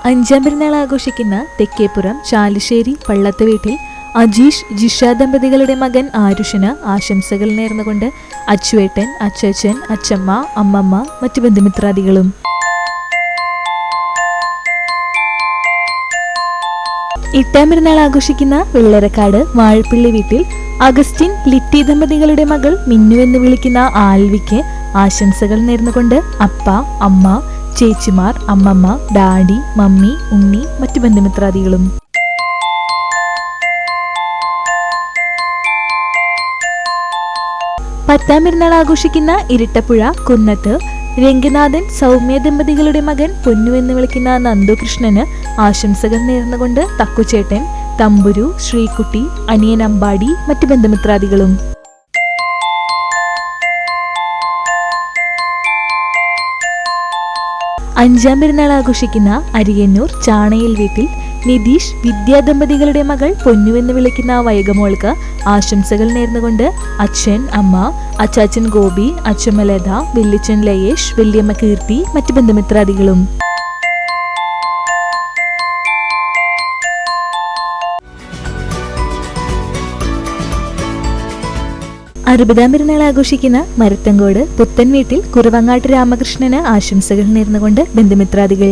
അഞ്ചാം പെരുന്നാൾ ആഘോഷിക്കുന്ന തെക്കേപ്പുറം ചാലിശ്ശേരി പള്ളത്ത് വീട്ടിൽ അജീഷ് ജിഷ ദമ്പതികളുടെ മകൻ ആരുഷിന് ആശംസകൾ നേർന്നുകൊണ്ട് അച്ചുവേട്ടൻ, അച്ചച്ചൻ, അച്ചമ്മ, അമ്മമ്മ, മറ്റു ബന്ധുമിത്രാദികളും. എട്ടാം പെരുന്നാൾ ആഘോഷിക്കുന്ന വെള്ളരക്കാട് വാഴപ്പിള്ളി വീട്ടിൽ അഗസ്റ്റിൻ ലിറ്റി ദമ്പതികളുടെ മകൾ മിന്നു എന്ന് വിളിക്കുന്ന ആൽവിക്ക് ആശംസകൾ നേർന്നുകൊണ്ട് അപ്പ, അമ്മ, ചേച്ചിമാർ, അമ്മമ്മ, ഡാഡി, മമ്മി, ഉണ്ണി, മറ്റു ബന്ധുമിത്രാദികളും. പത്താം പെരുന്നാൾ ആഘോഷിക്കുന്ന ഇരിട്ടപ്പുഴ കുന്നത്ത് രംഗനാഥൻ സൗമ്യ ദമ്പതികളുടെ മകൻ പൊന്നു എന്ന് വിളിക്കുന്ന നന്ദുകൃഷ്ണന് ആശംസകൾ നേർന്നുകൊണ്ട് തക്കുചേട്ടൻ, തമ്പുരു, ശ്രീകുട്ടി, അനിയൻ അമ്പാടി, മറ്റു ബന്ധുമിത്രാദികളും. അഞ്ചാം പെരുന്നാൾ ആഘോഷിക്കുന്ന അരിയന്നൂർ ചാണയിൽ വീട്ടിൽ നിതീഷ് വിദ്യാ ദമ്പതികളുടെ മകൾ പൊന്നു എന്ന് വിളിക്കുന്ന വൈകമോൾക്ക് ആശംസകൾ നേർന്നുകൊണ്ട് അച്ഛൻ, അമ്മ, അച്ചാച്ചൻ ഗോപി, അച്ഛമ്മ ലത, വല്യച്ഛൻ ലയേഷ്, വല്യമ്മ കീർത്തി, മറ്റു ബന്ധുമിത്രാദികളും. അറുപതാം പെരുന്നാൾ ആഘോഷിക്കുന്ന മരത്തങ്കോട് പുത്തൻ വീട്ടിൽ കുറവങ്ങാട്ട് രാമകൃഷ്ണന് ആശംസകൾ നേർന്നുകൊണ്ട് ബന്ധുമിത്രാദികൾ.